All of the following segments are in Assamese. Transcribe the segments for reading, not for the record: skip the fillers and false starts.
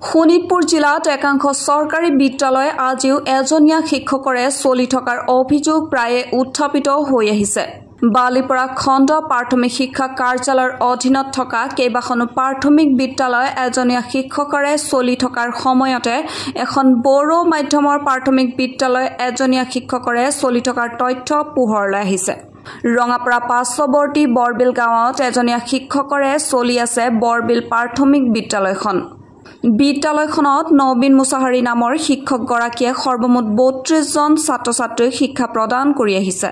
শোণিতপুৰ জিলাত একাংশ চৰকাৰী বিদ্যালয় আজিও এজনীয়া শিক্ষকৰে চলি থকাৰ অভিযোগ প্ৰায়ে উত্থাপিত হৈ আহিছে। বালিপৰা খণ্ড প্ৰাথমিক শিক্ষা কাৰ্যালয়ৰ অধীনত থকা কেইবাখনো প্ৰাথমিক বিদ্যালয় এজনীয়া শিক্ষকৰে চলি থকাৰ সময়তে এখন বড়ো মাধ্যমৰ প্ৰাথমিক বিদ্যালয় এজনীয়া শিক্ষকৰে চলি থকাৰ তথ্য পোহৰলৈ আহিছে। ৰঙাপাৰা পাৰ্শ্বৱৰ্তী বৰবিল গাঁৱত এজনীয়া শিক্ষকৰে চলি আছে বৰবিল প্ৰাথমিক বিদ্যালয়খন। বিদ্যালয়খনত নবীন মুছাহাৰী নামৰ শিক্ষকগৰাকীয়ে সৰ্বমুঠ ৩২ জন ছাত্ৰ-ছাত্ৰীক শিক্ষা প্ৰদান কৰি আহিছে।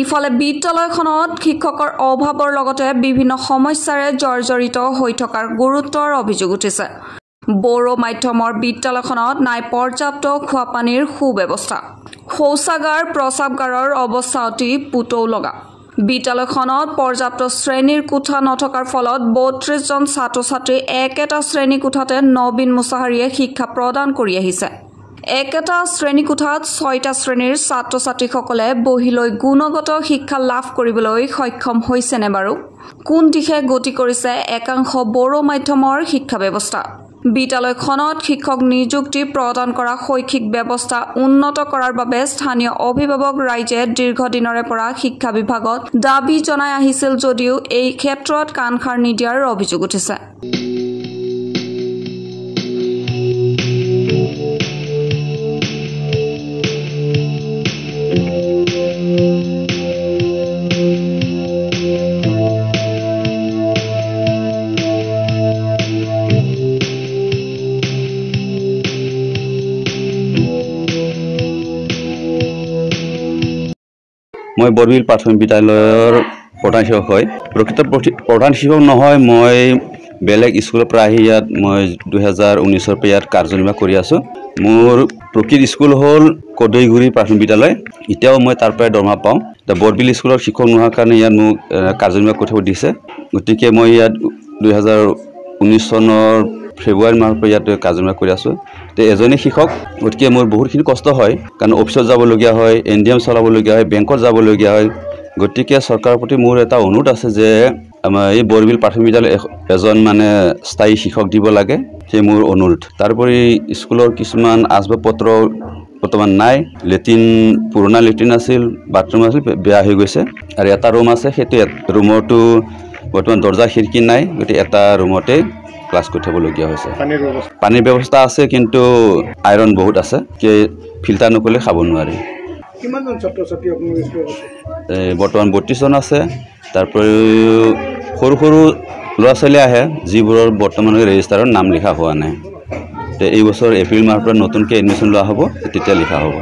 ইফালে বিদ্যালয়খনত শিক্ষকৰ অভাৱৰ লগতে বিভিন্ন সমস্যাৰে জৰ্জৰিত হৈ থকাৰ গুৰুতৰ অভিযোগ উঠিছে। বড়ো মাধ্যমৰ বিদ্যালয়খনত নাই পৰ্যাপ্ত খোৱাপানীৰ সুব্যৱস্থা। শৌচাগাৰ প্ৰস্ৰাৱগাৰৰ অৱস্থা অতি পুতৌ লগা। বিদ্যালয়খনত পৰ্যাপ্ত শ্ৰেণীৰ কোঠা নথকাৰ ফলত ৩২ জন ছাত্ৰ-ছাত্ৰী একেটা শ্ৰেণী কোঠাতে নবীন মুছাহাৰীয়ে শিক্ষা প্ৰদান কৰি আহিছে। একেটা শ্ৰেণী কোঠাত ৬টা শ্ৰেণীৰ ছাত্ৰ-ছাত্ৰীসকলে বহি লৈ গুণগত শিক্ষা লাভ কৰিবলৈ সক্ষম হৈছেনে বাৰু? কোন দিশে গতি কৰিছে একাংশ বড়ো মাধ্যমৰ শিক্ষা ব্যৱস্থা? বিদ্যালয়খনত শিক্ষক নিযুক্তি প্ৰদান কৰা শৈক্ষিক ব্যৱস্থা উন্নত কৰাৰ বাবে স্থানীয় অভিভাৱক ৰাইজে দীৰ্ঘদিনৰে পৰা শিক্ষা বিভাগত দাবী জনাই আহিছিল যদিও এই ক্ষেত্ৰত কাণসাৰ নিদিয়াৰ অভিযোগ উঠিছে। মই বৰবিল প্ৰাথমিক বিদ্যালয়ৰ প্ৰধান শিক্ষক হয়। প্ৰকৃত প্ৰধান শিক্ষক নহয়, মই বেলেগ স্কুলৰ পৰা আহি ইয়াত মই 2019 পৰা ইয়াত কাৰ্যনিৰ্বাহ কৰি আছোঁ। মোৰ প্ৰকৃত স্কুল হ'ল কদৈগুৰি প্ৰাথমিক বিদ্যালয়। এতিয়াও মই তাৰ পৰাই দৰমহা পাওঁ। বৰবিল স্কুলৰ শিক্ষক নোহোৱাৰ কাৰণে ইয়াত মোক কাৰ্যনিৰ্বাহ কৰি থব দিছে। গতিকে মই ইয়াত 2019 চনৰ ফেব্ৰুৱাৰী মাহৰ পৰা ইয়াত কাৰ্যনিৰ্বাহ কৰি আছোঁ। এজনী শিক্ষক, গতিকে মোৰ বহুতখিনি কষ্ট হয়, কাৰণ অফিচত যাবলগীয়া হয়, NDM চলাবলগীয়া হয়, বেংকত যাবলগীয়া হয়। গতিকে চৰকাৰৰ প্ৰতি মোৰ এটা অনুৰোধ আছে যে আমাৰ এই বৰবিল প্ৰাথমিক বিদ্যালয় এজন স্থায়ী শিক্ষক দিব লাগে, সেই মোৰ অনুৰোধ। তাৰোপৰি স্কুলৰ কিছুমান আচবাব পত্ৰ বৰ্তমান নাই। লেট্ৰিন, পুৰণা লেট্ৰিন আছিল, বাথৰুম আছিল, বেয়া হৈ গৈছে। আৰু এটা ৰুম আছে, সেইটো ৰুমতো বৰ্তমান দৰ্জা খিৰিকী নাই। গতিকে এটা ৰুমতে ক্লাছ কৰি থবলগীয়া হৈছে। পানীৰ ব্যৱস্থা আছে, কিন্তু আইৰণ বহুত আছে, ফিল্টাৰ নকৰিলে খাব নোৱাৰি। কিমানজন ছাত্ৰ-ছাত্ৰী আপোনালোকৰ স্কুলত আছে? বৰ্তমান 32 জন আছে। তাৰোপৰিও সৰু সৰু ল'ৰা ছোৱালী আহে, যিবোৰৰ বৰ্তমান ৰেজিষ্টাৰত নাম লিখা হোৱা নাই। এই বছৰ এপ্ৰিল মাহৰ পৰা নতুনকৈ এডমিশ্যন লোৱা হ'ব, তেতিয়া লিখা হ'ব।